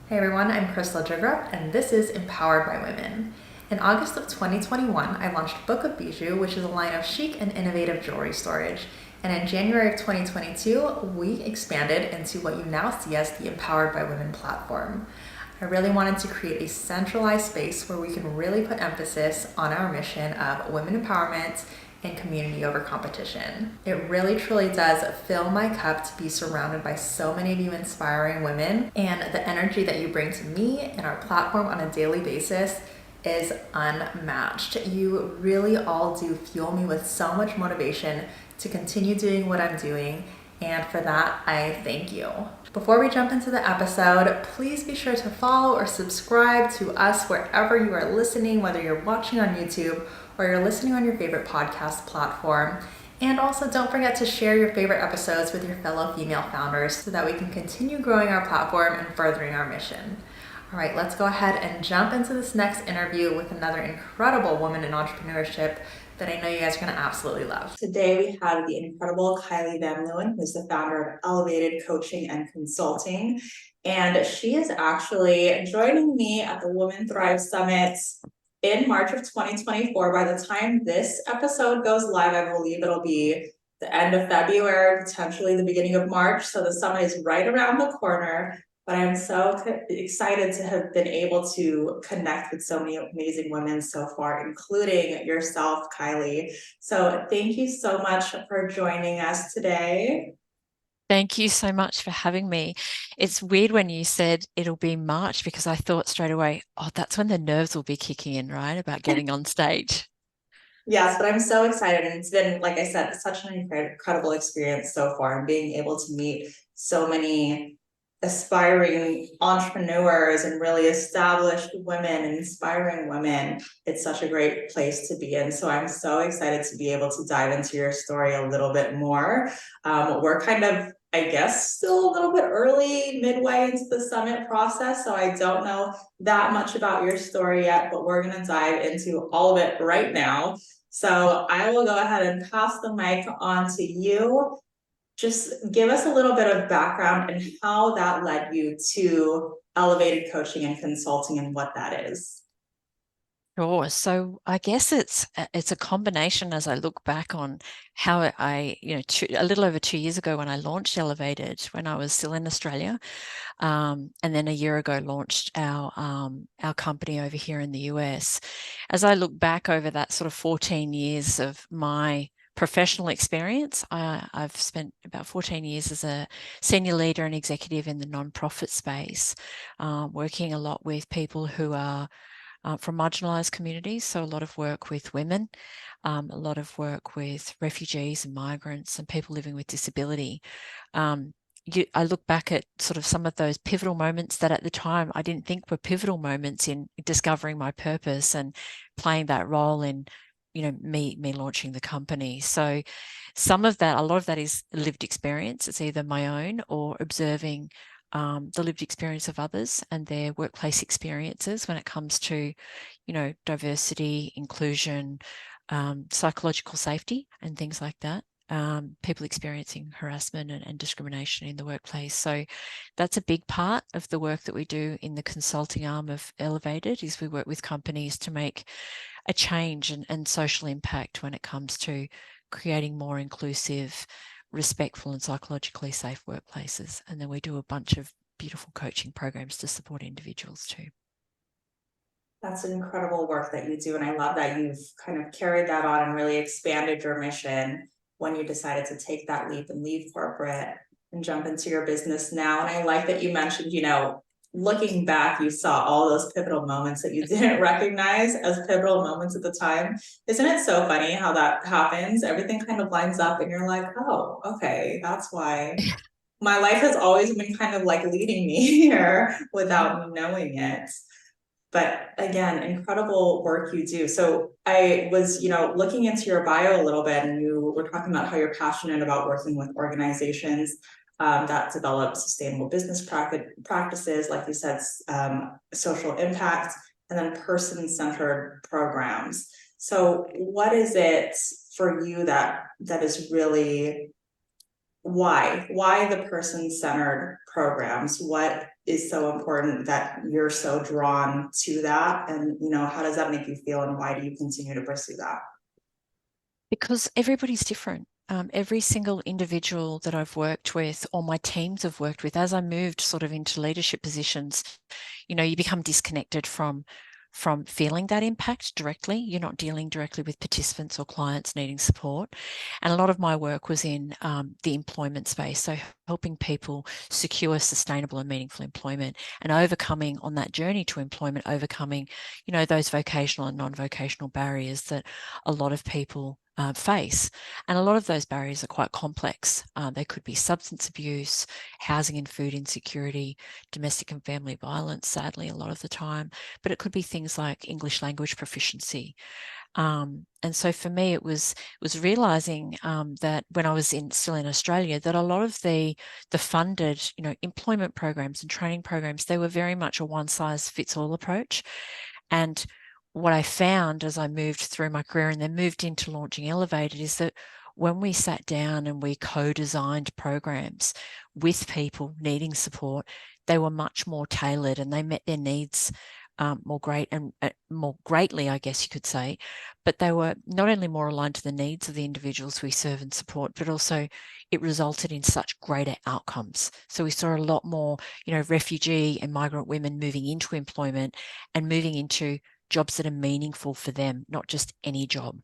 Hey everyone, I'm Crystal Jigrup, and this is Empowered by Women. In August of 2021, I launched Book of Bijou, which is a line of chic and innovative jewelry storage. And in January of 2022, we expanded into what you now see as the Empowered by Women platform. I really wanted to create a centralized space where we can really put emphasis on our mission of women empowerment and community over competition. It really truly does fill my cup to be surrounded by so many of you inspiring women, and the energy that you bring to me and our platform on a daily basis is unmatched. You really all do fuel me with so much motivation to continue doing what I'm doing, and for that, I thank you. Before we jump into the episode, please be sure to follow or subscribe to us wherever you are listening, whether you're watching on YouTube or you're listening on your favorite podcast platform. And also don't forget to share your favorite episodes with your fellow female founders so that we can continue growing our platform and furthering our mission. All right, let's go ahead and jump into this next interview with another incredible woman in entrepreneurship that I know you guys are going to absolutely love. Today we have the incredible Kylie Van Luyn, who's the founder of Elevated Coaching and Consulting. And she is actually joining me at the Women Thrive Summit in March of 2024. By the time this episode goes live, I believe it'll be the end of February, potentially the beginning of March. So the summit is right around the corner. But I'm so excited to have been able to connect with so many amazing women so far, including yourself, Kylie. So thank you so much for joining us today. Thank you so much for having me. It's weird when you said it'll be March because I thought straight away, oh, that's when the nerves will be kicking in, right? About getting on stage. Yes, but I'm so excited. And it's been, like I said, such an incredible experience so far, and being able to meet so many aspiring entrepreneurs and really established women and inspiring women. It's such a great place to be in. So I'm so excited to be able to dive into your story a little bit more. We're kind of, I guess, still a little bit early, midway into the summit process. So I don't know that much about your story yet, but we're going to dive into all of it right now. So I will go ahead and pass the mic on to you. Just give us a little bit of background and how that led you to elevated coaching and consulting and what that is. Sure. So I guess it's a combination as I look back on how a little over 2 years ago when I launched Elevated, when I was still in Australia, and then a year ago launched our company over here in the US. As I look back over that sort of 14 years of my professional experience, I've spent about 14 years as a senior leader and executive in the nonprofit space, working a lot with people who are from marginalised communities. So a lot of work with women, a lot of work with refugees and migrants and people living with disability. I look back at sort of some of those pivotal moments that at the time I didn't think were pivotal moments in discovering my purpose and playing that role in, me launching the company. So a lot of that is lived experience. It's either my own or observing the lived experience of others and their workplace experiences when it comes to, diversity, inclusion, psychological safety, and things like that. People experiencing harassment and discrimination in the workplace. So that's a big part of the work that we do in the consulting arm of Elevated is we work with companies to make a change and social impact when it comes to creating more inclusive, respectful and psychologically safe workplaces. And then we do a bunch of beautiful coaching programs to support individuals too. That's incredible work that you do. And I love that you've kind of carried that on and really expanded your mission when you decided to take that leap and leave corporate and jump into your business now. And I like that you mentioned, looking back, you saw all those pivotal moments that you didn't recognize as pivotal moments at the time. Isn't it so funny how that happens? Everything kind of lines up and you're like, oh, okay, that's why my life has always been kind of like leading me here without me knowing it. But again, incredible work you do. So I was, looking into your bio a little bit, and you were talking about how you're passionate about working with organizations that develop sustainable business practices, like you said, social impact, and then person-centered programs. So what is it for you that is really why the person-centered programs? is so important that you're so drawn to that? And, how does that make you feel, and why do you continue to pursue that? Because everybody's different. Every single individual that I've worked with, or my teams have worked with, as I moved sort of into leadership positions, you become disconnected from feeling that impact directly. You're not dealing directly with participants or clients needing support. And a lot of my work was in the employment space, so helping people secure sustainable and meaningful employment, and overcoming on that journey to employment, overcoming, those vocational and non-vocational barriers that a lot of people face. And a lot of those barriers are quite complex. They could be substance abuse, housing and food insecurity, domestic and family violence, sadly, a lot of the time, but it could be things like English language proficiency. And so for me, it was realizing that when I was still in Australia, that a lot of the funded, employment programs and training programs, they were very much a one size fits all approach. And what I found as I moved through my career and then moved into launching Elevated is that when we sat down and we co-designed programs with people needing support, they were much more tailored and they met their needs more greatly, I guess you could say. But they were not only more aligned to the needs of the individuals we serve and support, but also it resulted in such greater outcomes. So we saw a lot more, refugee and migrant women moving into employment and moving into jobs that are meaningful for them, not just any job.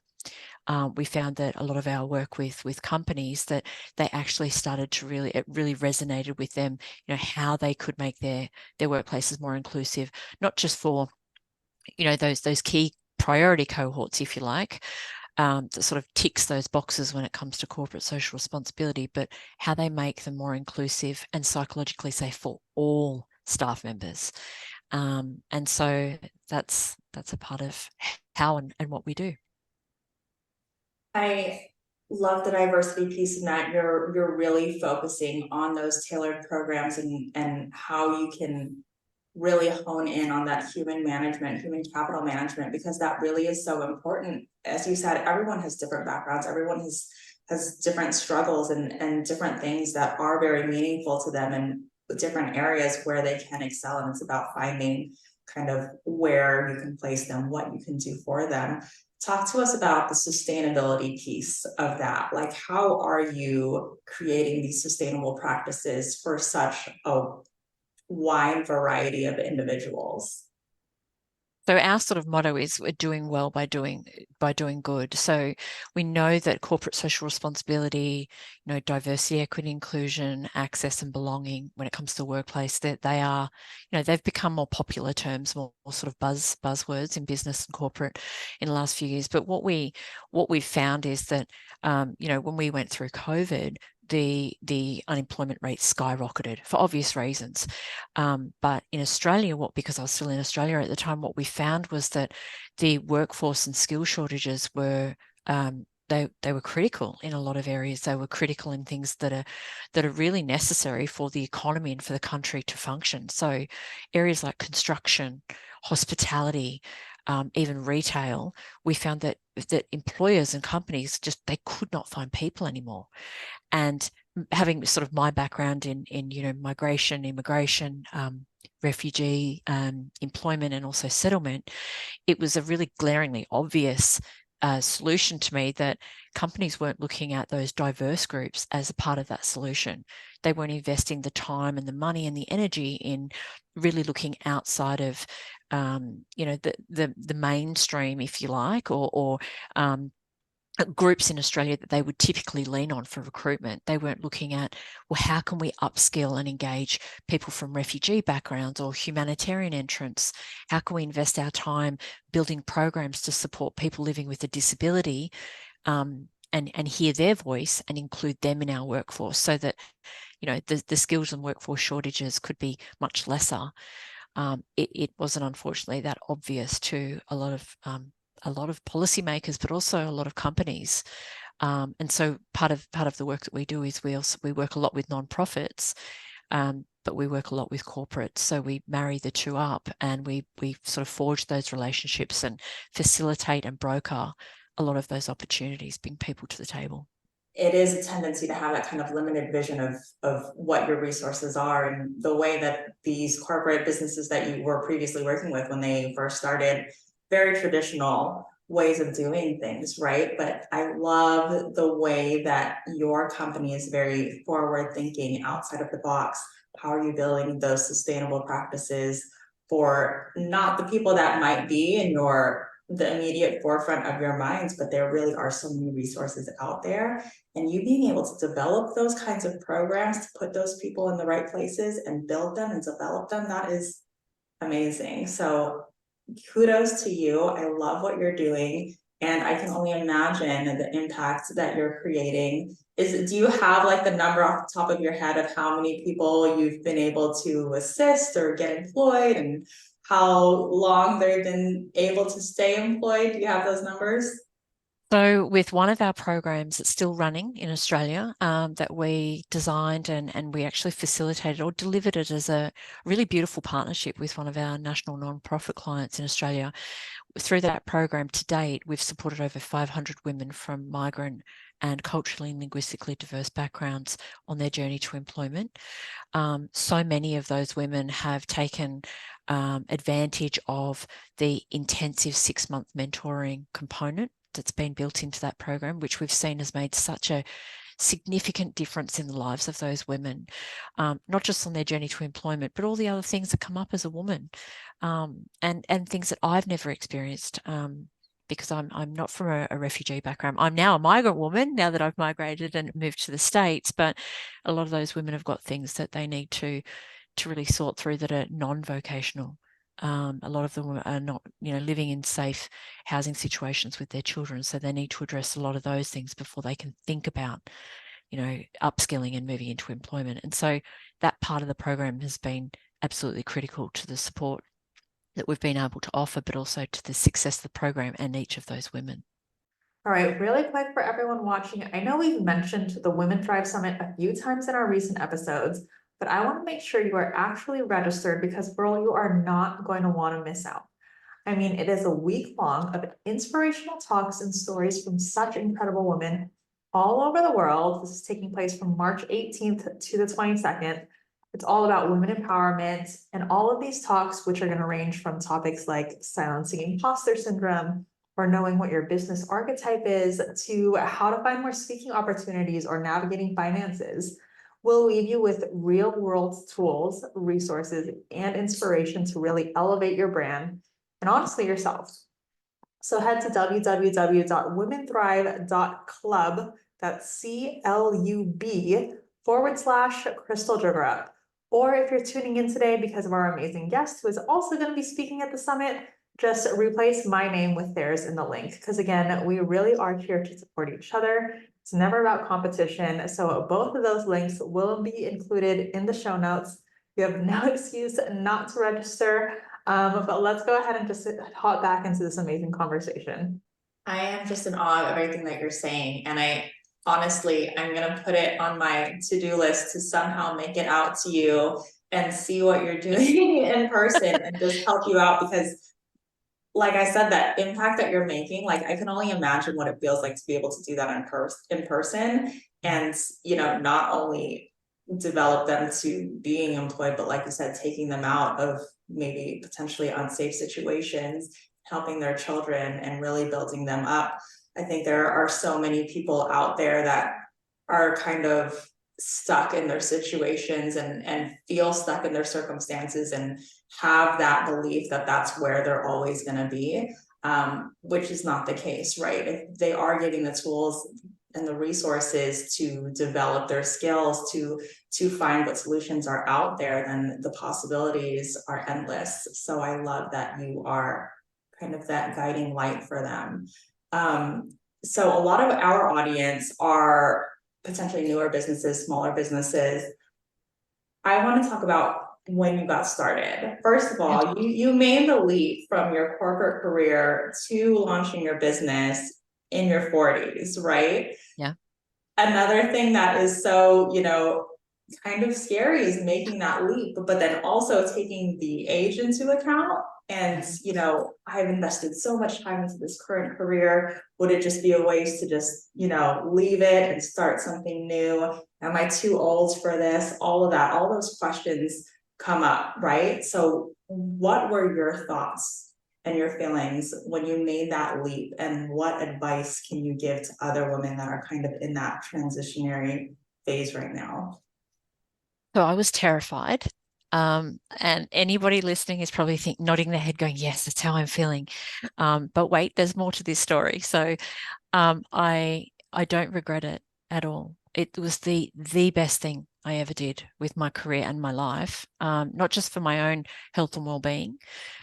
We found that a lot of our work with companies, that they actually started to it really resonated with them, how they could make their workplaces more inclusive, not just for, those key priority cohorts, if you like, that sort of ticks those boxes when it comes to corporate social responsibility, but how they make them more inclusive and psychologically safe for all staff members. And so that's a part of how and what we do. I love the diversity piece in that you're really focusing on those tailored programs, and how you can really hone in on that human capital management, because that really is so important. As you said, everyone has different backgrounds, everyone has different struggles and different things that are very meaningful to them, and different areas where they can excel. And it's about finding kind of where you can place them, what you can do for them. Talk to us about the sustainability piece of that. Like, how are you creating these sustainable practices for such a wide variety of individuals? So our sort of motto is we're doing well by doing good. So we know that corporate social responsibility, diversity, equity, inclusion, access, and belonging when it comes to the workplace, that they are, they've become more popular terms, more sort of buzzwords in business and corporate in the last few years. But what we've found is that, when we went through COVID, the unemployment rate skyrocketed for obvious reasons. But in Australia, because I was still in Australia at the time, what we found was that the workforce and skill shortages were they were critical in a lot of areas. They were critical in things that are really necessary for the economy and for the country to function. So areas like construction, hospitality, even retail, we found that employers and companies they could not find people anymore. And having sort of my background in migration, immigration, refugee, employment, and also settlement, it was a really glaringly obvious solution to me that companies weren't looking at those diverse groups as a part of that solution. They weren't investing the time and the money and the energy in really looking outside of, the mainstream, if you like, or groups in Australia that they would typically lean on for recruitment. They weren't looking at, well, how can we upskill and engage people from refugee backgrounds or humanitarian entrants? How can we invest our time building programs to support people living with a disability, and hear their voice and include them in our workforce, so that the skills and workforce shortages could be much lesser. It wasn't, unfortunately, that obvious to a lot of policymakers, but also a lot of companies. And so part of the work that we do is we work a lot with nonprofits, but we work a lot with corporates. So we marry the two up, and we sort of forge those relationships and facilitate and broker a lot of those opportunities, bring people to the table. it is a tendency to have that kind of limited vision of what your resources are, and the way that these corporate businesses that you were previously working with when they first started, very traditional ways of doing things, right? But I love the way that your company is very forward thinking, outside of the box. How are you building those sustainable practices for not the people that might be in the immediate forefront of your minds, but there really are so many resources out there, and you being able to develop those kinds of programs to put those people in the right places and build them and develop them, that is amazing. So kudos to you. I love what you're doing, and I can only imagine the impact that you're creating. Do you have like the number off the top of your head of how many people you've been able to assist or get employed, and how long they've been able to stay employed? Do you have those numbers? So with one of our programs that's still running in Australia, that we designed and we actually facilitated or delivered it as a really beautiful partnership with one of our national non-profit clients in Australia. Through that program to date, we've supported over 500 women from migrant and culturally and linguistically diverse backgrounds on their journey to employment. So many of those women have taken advantage of the intensive 6-month mentoring component that's been built into that program, which we've seen has made such a significant difference in the lives of those women, not just on their journey to employment, but all the other things that come up as a woman, and things that I've never experienced, because I'm not from a refugee background. I'm now a migrant woman now that I've migrated and moved to the States, but a lot of those women have got things that they need to really sort through that are non-vocational. A lot of them are not, living in safe housing situations with their children, so they need to address a lot of those things before they can think about, upskilling and moving into employment. And so that part of the program has been absolutely critical to the support that we've been able to offer, but also to the success of the program and each of those women. All right, really quick for everyone watching, I know we've mentioned the Women Thrive Summit a few times in our recent episodes, but I want to make sure you are actually registered, because girl, you are not going to want to miss out. I mean, it is a week long of inspirational talks and stories from such incredible women all over the world. This is taking place from March 18th to the 22nd. It's all about women empowerment, and all of these talks, which are going to range from topics like silencing imposter syndrome, or knowing what your business archetype is, to how to find more speaking opportunities or navigating finances, will leave you with real world tools, resources, and inspiration to really elevate your brand and honestly yourself. So head to www.womenthrive.club, that's CLUB/Crystal Jiggerup. Or if you're tuning in today because of our amazing guest who is also going to be speaking at the summit, just replace my name with theirs in the link, because again, we really are here to support each other. It's never about competition. So both of those links will be included in the show notes. You have no excuse not to register. But let's go ahead and just hop back into this amazing conversation. I am just in awe of everything that you're saying, and I'm gonna put it on my to-do list to somehow make it out to you and see what you're doing in person and just help you out, because like I said, that impact that you're making, like I can only imagine what it feels like to be able to do that in person, and not only develop them to being employed, but like you said, taking them out of maybe potentially unsafe situations, helping their children and really building them up. I think there are so many people out there that are kind of stuck in their situations and feel stuck in their circumstances and have that belief that that's where they're always going to be, which is not the case, right? If they are getting the tools and the resources to develop their skills, to find what solutions are out there, then the possibilities are endless. So I love that you are kind of that guiding light for them. So a lot of our audience are potentially newer businesses, smaller businesses. I want to talk about when you got started. First of all, you made the leap from your corporate career to launching your business in your 40s, right? Yeah. Another thing that is so, kind of scary is making that leap, but then also taking the age into account. And, you know, I've invested so much time into this current career. Would it just be a waste to just, you know, leave it and start something new? Am I too old for this? All of that, all those questions come up, right? So what were your thoughts and your feelings when you made that leap? And what advice can you give to other women that are kind of in that transitionary phase right now? So I was terrified. And anybody listening is probably nodding their head, going, "Yes, that's how I'm feeling." But wait, there's more to this story. So I don't regret it at all. It was the best thing I ever did with my career and my life, not just for my own health and well-being,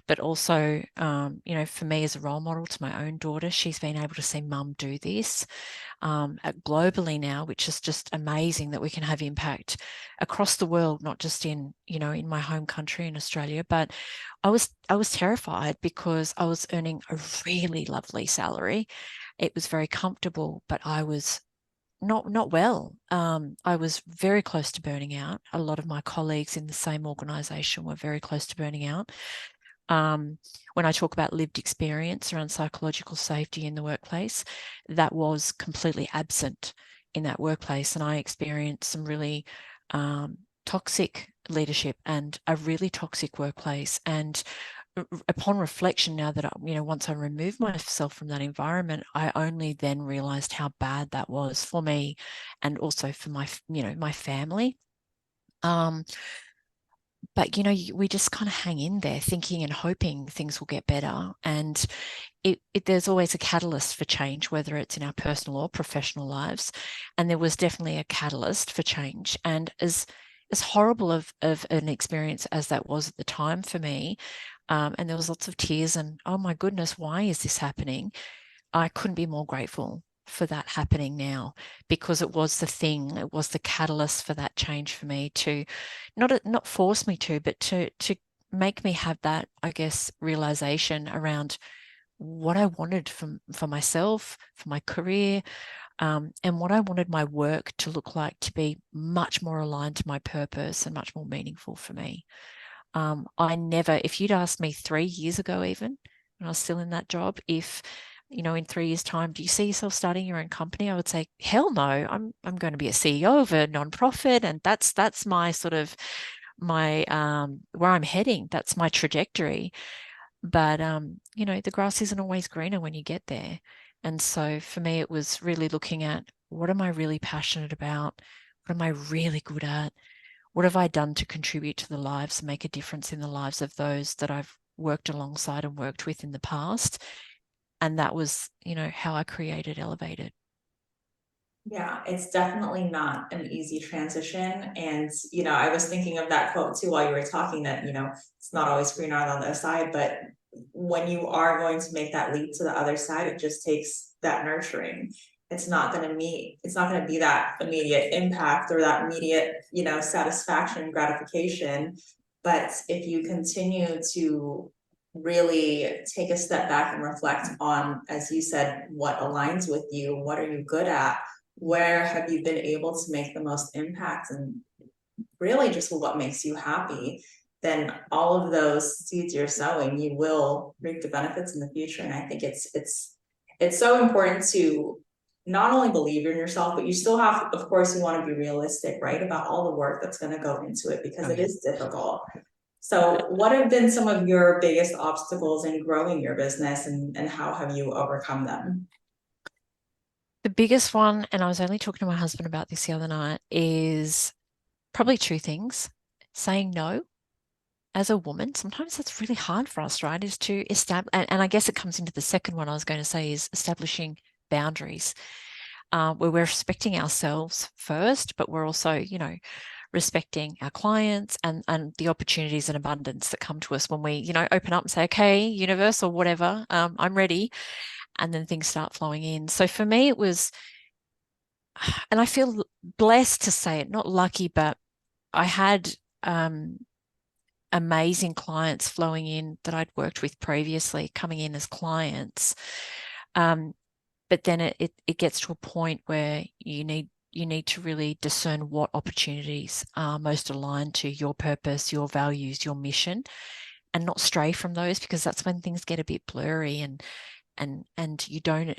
but also, you know, for me as a role model to my own daughter. She's been able to see mum do this globally now, which is just amazing that we can have impact across the world, not just in, you know, in my home country in Australia. But I was terrified because I was earning a really lovely salary. It was very comfortable, but I was not well. I was very close to burning out. A lot of my colleagues in the same organization were very close to burning out. When I talk about lived experience around psychological safety in the workplace, that was completely absent in that workplace. And I experienced some really toxic leadership and a really toxic workplace. And upon reflection, now that you know, once I removed myself from that environment, I only then realized how bad that was for me and also for my, you know, my family. But you know, we just kind of hang in there thinking and hoping things will get better. And there's always a catalyst for change, whether it's in our personal or professional lives. And there was definitely a catalyst for change. And as horrible of an experience as that was at the time for me, and there was lots of tears and, oh my goodness, why is this happening? I couldn't be more grateful for that happening now, because it was the thing, it was the catalyst for that change for me to not force me to, but to make me have that, I guess, realization around what I wanted for myself, for my career, and what I wanted my work to look like, to be much more aligned to my purpose and much more meaningful for me. I never, if you'd asked me 3 years ago, even when I was still in that job, if, you know, in 3 years' time, do you see yourself starting your own company? I would say, hell no, I'm going to be a CEO of a nonprofit, and that's my sort of my where I'm heading. That's my trajectory. But you know, the grass isn't always greener when you get there. And so for me, it was really looking at, what am I really passionate about? What am I really good at? What have I done to contribute to the lives and make a difference in the lives of those that I've worked alongside and worked with in the past? And that was, you know, how I created Elevated. Yeah, it's definitely not an easy transition. And, you know, I was thinking of that quote too while you were talking, that, you know, it's not always greener on the other side, but when you are going to make that leap to the other side, it just takes that nurturing. It's not going to be that immediate impact or that immediate, you know, satisfaction, gratification. But if you continue to really take a step back and reflect on, as you said, what aligns with you, what are you good at, where have you been able to make the most impact, and really just what makes you happy, then all of those seeds you're sowing, you will reap the benefits in the future. And I think it's so important to not only believe in yourself, but you still have, of course, you want to be realistic, right, about all the work that's going to go into it, because it is difficult. So what have been some of your biggest obstacles in growing your business, and how have you overcome them? The biggest one, and I was only talking to my husband about this the other night, is probably two things. Saying no. As a woman, sometimes that's really hard for us, right? Is to establish, and I guess it comes into the second one I was going to say, is establishing boundaries, where we're respecting ourselves first, but we're also, you know, respecting our clients and the opportunities and abundance that come to us when we, you know, open up and say, okay, universe or whatever, I'm ready. And then things start flowing in. So for me, it was, and I feel blessed to say it, not lucky, but I had amazing clients flowing in that I'd worked with previously coming in as clients. But then it gets to a point where you you need to really discern what opportunities are most aligned to your purpose, your values, your mission, and not stray from those, because that's when things get a bit blurry and you don't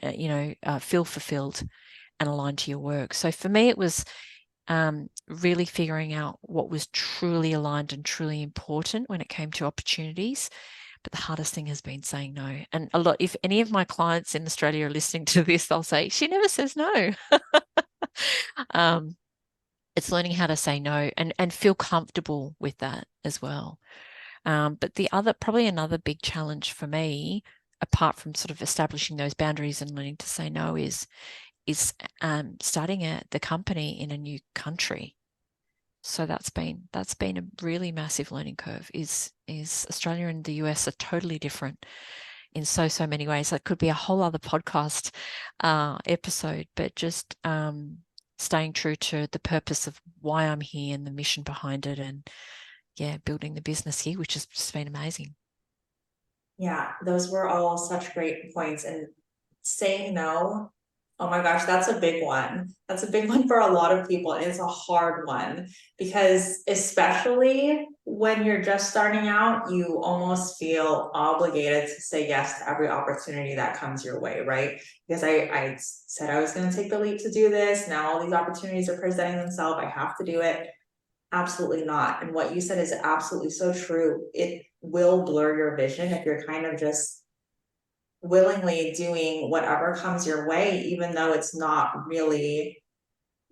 feel fulfilled and aligned to your work. So for me, it was really figuring out what was truly aligned and truly important when it came to opportunities. But the hardest thing has been saying no. And a lot, if any of my clients in Australia are listening to this, they'll say, she never says no. It's learning how to say no and feel comfortable with that as well. But probably another big challenge for me, apart from sort of establishing those boundaries and learning to say no, is starting the company in a new country. So that's been a really massive learning curve. Is Australia and the US are totally different in so many ways. That could be a whole other podcast episode, but just staying true to the purpose of why I'm here and the mission behind it, and building the business here, which has just been amazing. Yeah, those were all such great points. And saying no, oh my gosh, that's a big one. That's a big one for a lot of people. And it's a hard one because especially when you're just starting out, you almost feel obligated to say yes to every opportunity that comes your way, right? Because I said I was going to take the leap to do this. Now all these opportunities are presenting themselves. I have to do it. Absolutely not. And what you said is absolutely so true. It will blur your vision if you're kind of just willingly doing whatever comes your way, even though it's not really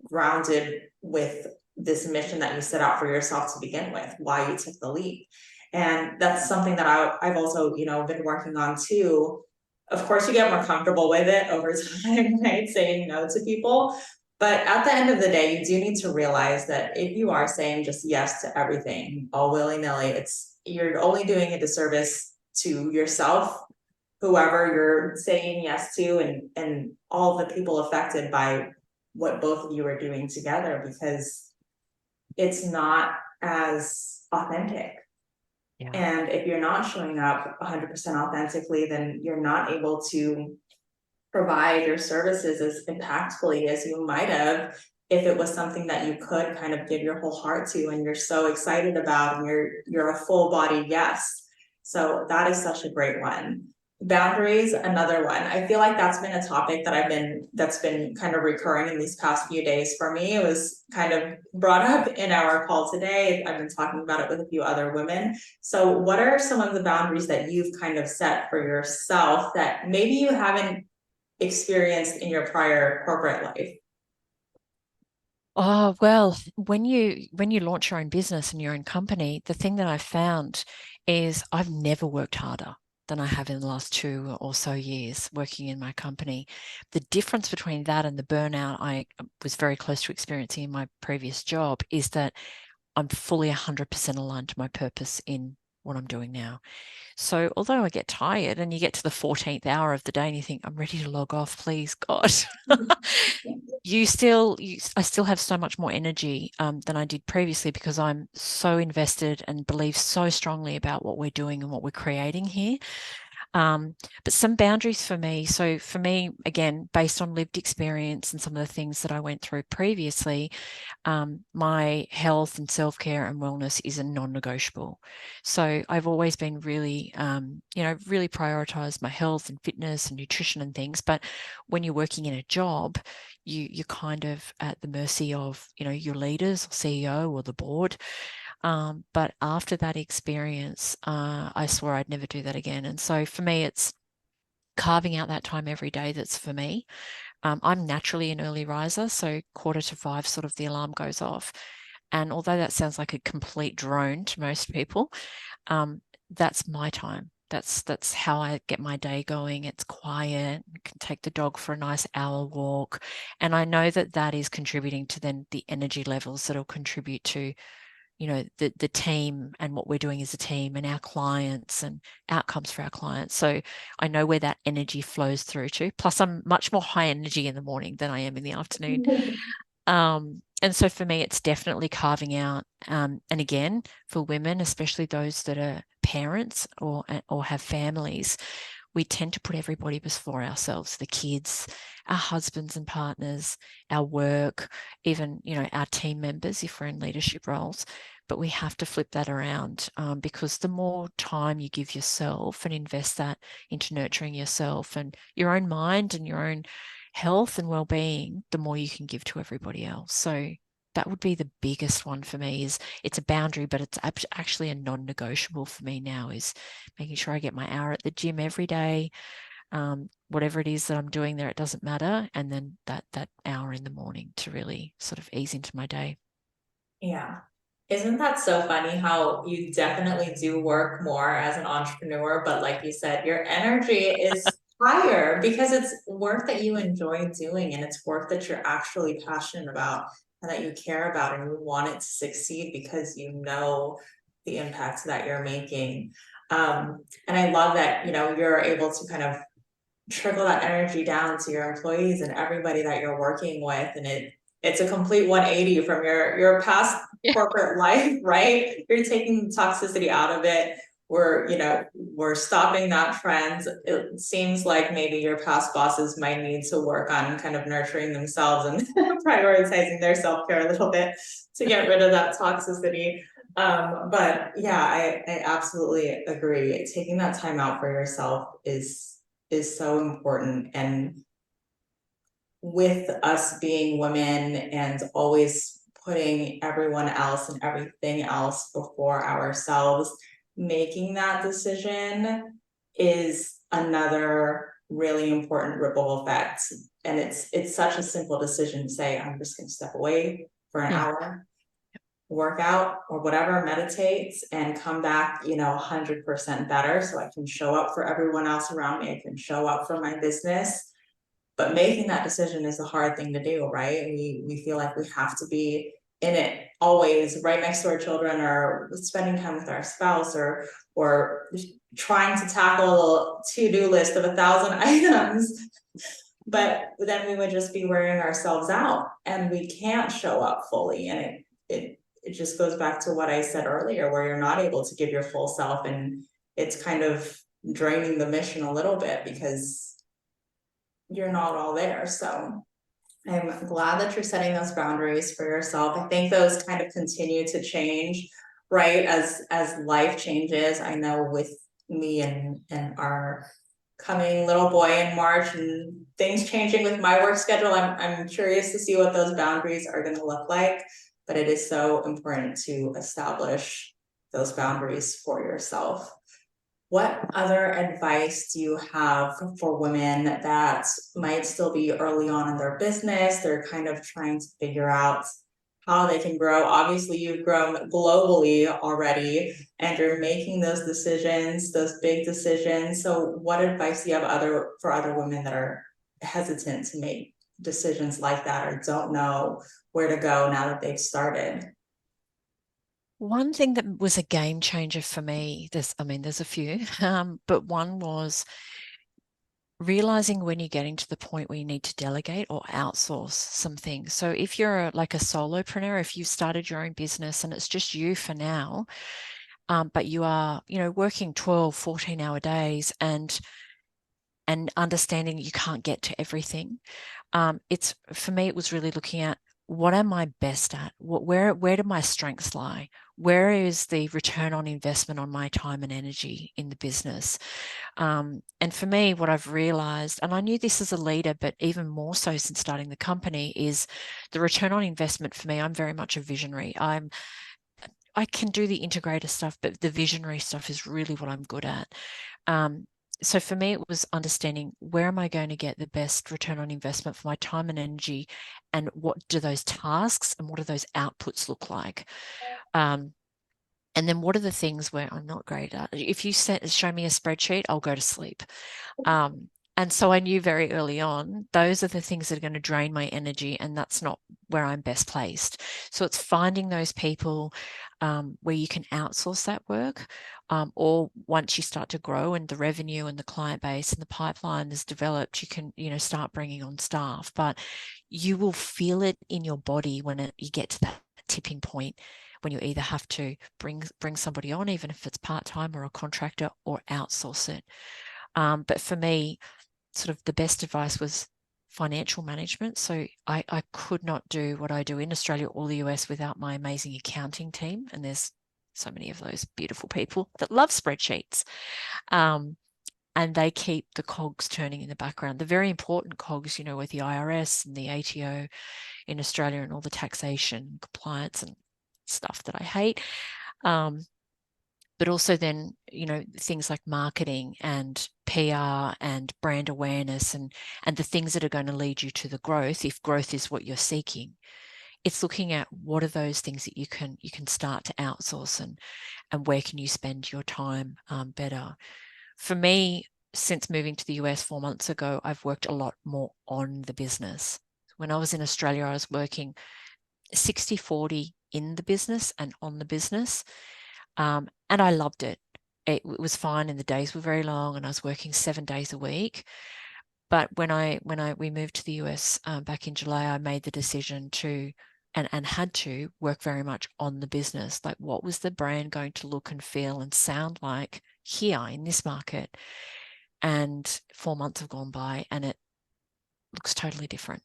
grounded with this mission that you set out for yourself to begin with, why you took the leap. And that's something that I've also, been working on too. Of course, you get more comfortable with it over time, right? Saying no to people. But at the end of the day, you do need to realize that if you are saying just yes to everything, all willy-nilly, you're only doing a disservice to yourself, whoever you're saying yes to, and all the people affected by what both of you are doing together, because it's not as authentic. Yeah. And if you're not showing up 100% authentically, then you're not able to provide your services as impactfully as you might have if it was something that you could kind of give your whole heart to and you're so excited about, and you're a full body yes. So that is such a great one. Boundaries, another one. I feel like that's been a topic that's been kind of recurring in these past few days for me. It was kind of brought up in our call today. I've been talking about it with a few other women. So what are some of the boundaries that you've kind of set for yourself that maybe you haven't experienced in your prior corporate life? Oh, well, when you launch your own business and your own company, the thing that I found is I've never worked harder than I have in the last 2 or so years working in my company. The difference between that and the burnout I was very close to experiencing in my previous job is that I'm fully 100% aligned to my purpose in what I'm doing now. So although I get tired and you get to the 14th hour of the day and you think, I'm ready to log off, please, God. I still have so much more energy than I did previously, because I'm so invested and believe so strongly about what we're doing and what we're creating here. But some boundaries for me. So for me, again, based on lived experience and some of the things that I went through previously, my health and self-care and wellness is a non-negotiable. So I've always been really, really prioritized my health and fitness and nutrition and things. But when you're working in a job, you're kind of at the mercy of, your leaders, or CEO, or the board. But after that experience, I swore I'd never do that again. And so for me, it's carving out that time every day that's for me. I'm naturally an early riser, so 4:45 sort of the alarm goes off. And although that sounds like a complete drone to most people, that's my time. That's how I get my day going. It's quiet. I can take the dog for a nice hour walk. And I know that that is contributing to then the energy levels that'll contribute to, the team and what we're doing as a team and our clients and outcomes for our clients. So I know where that energy flows through to. Plus, I'm much more high energy in the morning than I am in the afternoon. And so for me, it's definitely carving out, and again, for women, especially those that are parents or have families, we tend to put everybody before ourselves, the kids, our husbands and partners, our work, even, our team members if we're in leadership roles. But we have to flip that around, because the more time you give yourself and invest that into nurturing yourself and your own mind and your own health and well-being, the more you can give to everybody else. So that would be the biggest one for me. Is it's a boundary, but it's actually a non-negotiable for me now, is making sure I get my hour at the gym every day. Whatever it is that I'm doing there, it doesn't matter. And then that hour in the morning to really sort of ease into my day. Yeah. Isn't that so funny how you definitely do work more as an entrepreneur, but like you said, your energy is higher because it's work that you enjoy doing and it's work that you're actually passionate about and that you care about and you want it to succeed because you know the impact that you're making. And I love that, you're able to kind of trickle that energy down to your employees and everybody that you're working with, and it's a complete 180 from your past corporate life, right? You're taking the toxicity out of it. We're stopping that trend. It seems like maybe your past bosses might need to work on kind of nurturing themselves and prioritizing their self-care a little bit to get rid of that toxicity. But yeah, I absolutely agree. Taking that time out for yourself is so important. And with us being women and always putting everyone else and everything else before ourselves, making that decision is another really important ripple effect. And it's such a simple decision to say, I'm just going to step away for an hour, work out or whatever, meditate, and come back, 100% better. So I can show up for everyone else around me. I can show up for my business. But making that decision is a hard thing to do, right? We feel like we have to be in it always, right next to our children, or spending time with our spouse, or trying to tackle a to-do list of 1,000 items. But then we would just be wearing ourselves out and we can't show up fully. And it just goes back to what I said earlier, where you're not able to give your full self, and it's kind of draining the mission a little bit because you're not all there. So I'm glad that you're setting those boundaries for yourself. I think those kind of continue to change, right? As life changes. I know with me and our coming little boy in March and things changing with my work schedule, I'm curious to see what those boundaries are going to look like. But it is so important to establish those boundaries for yourself. What other advice do you have for women that might still be early on in their business? They're kind of trying to figure out how they can grow. Obviously, you've grown globally already, and you're making those decisions, those big decisions. So what advice do you have for other women that are hesitant to make decisions like that or don't know where to go now that they've started? One thing that was a game changer for me, there's a few, but one was realizing when you're getting to the point where you need to delegate or outsource some things. So if you're like a solopreneur, if you've started your own business and it's just you for now, but you are, working 12, 14-hour days and understanding you can't get to everything. For me, it was really looking at, what am I best at? Where do my strengths lie? Where is the return on investment on my time and energy in the business? And for me, what I've realized, and I knew this as a leader, but even more so since starting the company, is the return on investment for me. I'm very much a visionary. I can do the integrator stuff, but the visionary stuff is really what I'm good at. So for me, it was understanding, where am I going to get the best return on investment for my time and energy, and what do those tasks and what do those outputs look like? And then what are the things where I'm not great at? If you show me a spreadsheet, I'll go to sleep. And so I knew very early on, those are the things that are going to drain my energy, and that's not where I'm best placed. So it's finding those people where you can outsource that work, or once you start to grow and the revenue and the client base and the pipeline is developed, you can, start bringing on staff. But you will feel it in your body when you get to that tipping point, when you either have to bring somebody on, even if it's part-time or a contractor, or outsource it. But for me, sort of the best advice was financial management. So I could not do what I do in Australia or the US without my amazing accounting team. And there's so many of those beautiful people that love spreadsheets. And they keep the cogs turning in the background, the very important cogs, with the IRS and the ATO in Australia and all the taxation, compliance and stuff that I hate. But also then, things like marketing and PR and brand awareness and the things that are going to lead you to the growth, if growth is what you're seeking. It's looking at what are those things that you can start to outsource and where can you spend your time better. For me, since moving to the US 4 months ago, I've worked a lot more on the business. When I was in Australia, I was working 60-40 in the business and on the business. And I loved it. It was fine and the days were very long and I was working 7 days a week. But when we moved to the US back in July, I made the decision to and had to work very much on the business. Like, what was the brand going to look and feel and sound like here in this market? And 4 months have gone by and it looks totally different.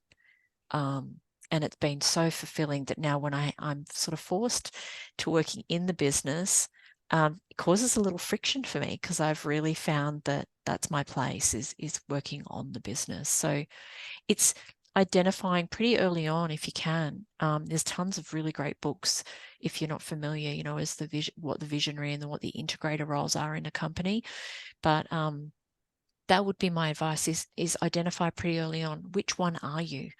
And it's been so fulfilling that now when I'm sort of forced to working in the business, it causes a little friction for me because I've really found that that's my place is working on the business. So it's identifying pretty early on if you can. There's tons of really great books if you're not familiar, as what the visionary and what the integrator roles are in a company. But that would be my advice is identify pretty early on which one are you.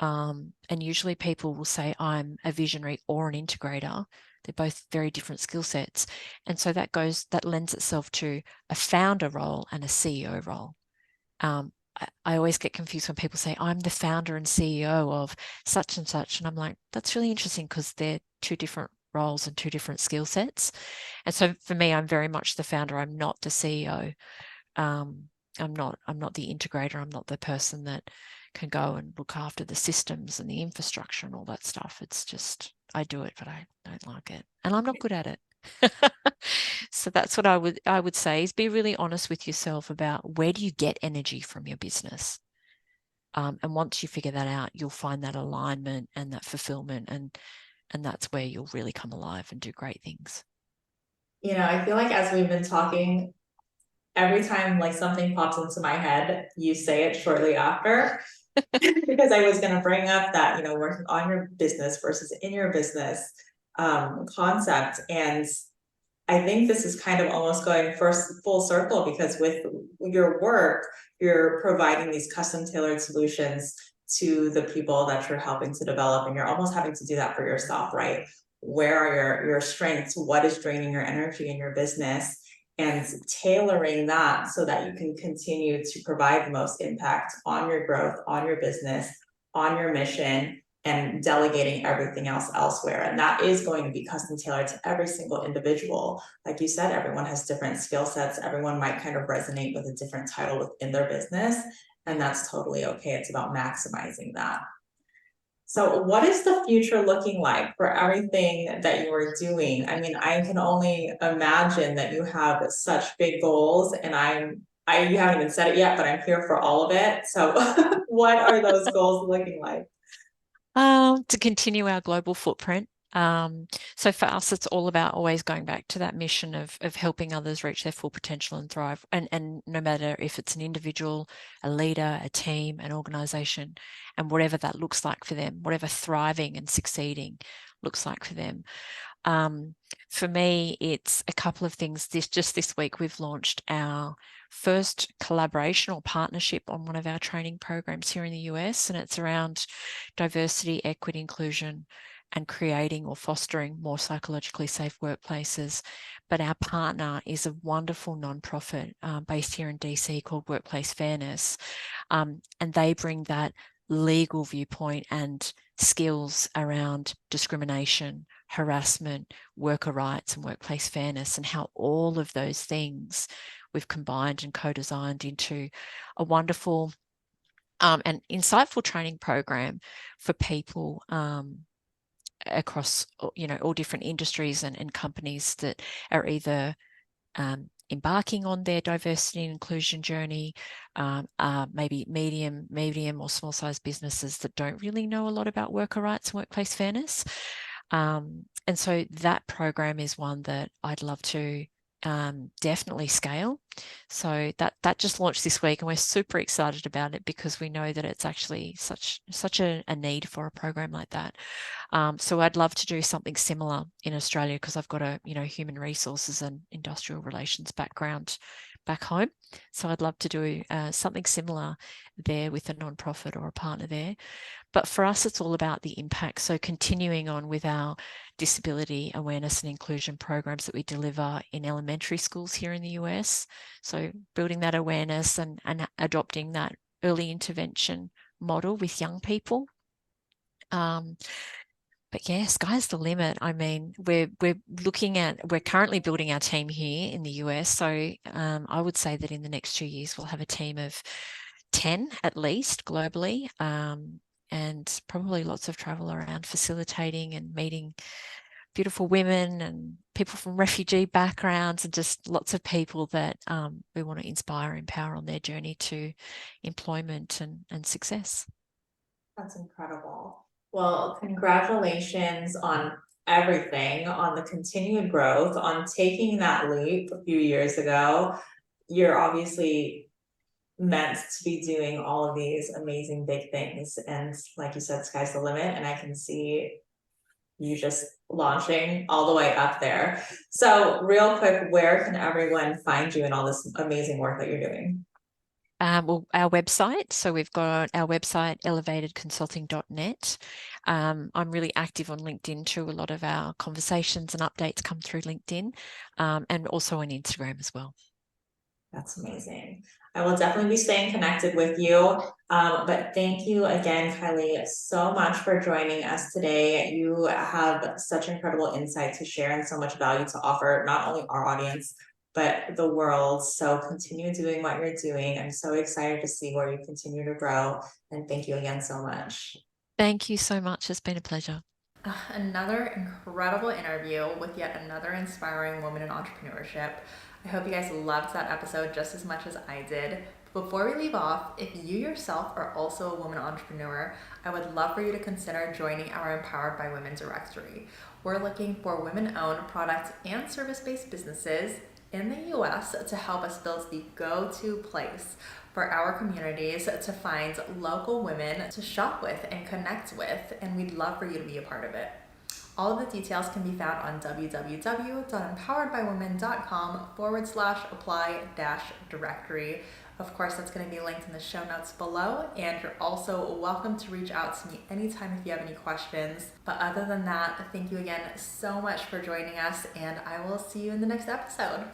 And usually people will say, I'm a visionary or an integrator. They're both very different skill sets. And so that lends itself to a founder role and a CEO role. I always get confused when people say, I'm the founder and CEO of such and such. And I'm like, that's really interesting because they're two different roles and two different skill sets. And so for me, I'm very much the founder. I'm not the CEO. I'm not the integrator. I'm not the person that can go and look after the systems and the infrastructure and all that stuff. It's just, I do it, but I don't like it. And I'm not good at it. So that's what I would say is be really honest with yourself about where do you get energy from your business. And once you figure that out, you'll find that alignment and that fulfillment and that's where you'll really come alive and do great things. I feel like as we've been talking, every time like something pops into my head, you say it shortly after. Because I was going to bring up that, working on your business versus in your business concept. And I think this is kind of almost going first full circle because with your work, you're providing these custom tailored solutions to the people that you're helping to develop. And you're almost having to do that for yourself, right? Where are your strengths? What is draining your energy in your business? And tailoring that so that you can continue to provide the most impact on your growth, on your business, on your mission, and delegating everything else elsewhere. And that is going to be custom tailored to every single individual. Like you said, everyone has different skill sets. Everyone might kind of resonate with a different title within their business, and that's totally okay. It's about maximizing that. So what is the future looking like for everything that you are doing? I mean, I can only imagine that you have such big goals, and you haven't even said it yet, but I'm here for all of it. So what are those goals looking like? To continue our global footprint. So for us, it's all about always going back to that mission of helping others reach their full potential and thrive. And no matter if it's an individual, a leader, a team, an organization, and whatever that looks like for them, whatever thriving and succeeding looks like for them. For me, it's a couple of things. Just this week, we've launched our first collaboration or partnership on one of our training programs here in the US, and it's around diversity, equity, inclusion, and creating or fostering more psychologically safe workplaces. But our partner is a wonderful nonprofit based here in DC called Workplace Fairness, and they bring that legal viewpoint and skills around discrimination, harassment, worker rights, and workplace fairness, and how all of those things we've combined and co-designed into a wonderful and insightful training program for people across all different industries and companies that are either embarking on their diversity and inclusion journey, maybe medium or small size businesses that don't really know a lot about worker rights and workplace fairness. And so that program is one that I'd love to definitely scale. So that just launched this week, and we're super excited about it because we know that it's actually such a need for a program like that. So I'd love to do something similar in Australia because I've got a human resources and industrial relations background back home. So I'd love to do something similar there with a nonprofit or a partner there. But for us, it's all about the impact. So continuing on with our disability awareness and inclusion programs that we deliver in elementary schools here in the US. So building that awareness and adopting that early intervention model with young people. But yeah, sky's the limit. I mean, we're currently building our team here in the US. So I would say that in the next 2 years, we'll have a team of 10 at least globally, and probably lots of travel around facilitating and meeting beautiful women and people from refugee backgrounds, and just lots of people that we want to inspire, empower on their journey to employment and success. That's incredible. Well, congratulations on everything, on the continued growth, on taking that leap a few years ago. You're obviously meant to be doing all of these amazing big things, and like you said, sky's the limit, and I can see you just launching all the way up there. So real quick, where can everyone find you in all this amazing work that you're doing? Well, our website. So we've got our website, elevatedconsulting.net. I'm really active on LinkedIn too. A lot of our conversations and updates come through LinkedIn, and also on Instagram as well. That's amazing. I will definitely be staying connected with you. But thank you again, Kylie, so much for joining us today. You have such incredible insight to share and so much value to offer, not only our audience, but the world. So continue doing what you're doing. I'm so excited to see where you continue to grow. And thank you again so much. Thank you so much. It's been a pleasure. Another incredible interview with yet another inspiring woman in entrepreneurship. I hope you guys loved that episode just as much as I did. Before we leave off, if you yourself are also a woman entrepreneur, I would love for you to consider joining our Empowered by Women directory. We're looking for women-owned product and service-based businesses in the US to help us build the go-to place for our communities to find local women to shop with and connect with, and we'd love for you to be a part of it. All of the details can be found on www.empoweredbywomen.com/apply-directory. Of course, that's going to be linked in the show notes below, and you're also welcome to reach out to me anytime if you have any questions. But other than that, thank you again so much for joining us, and I will see you in the next episode.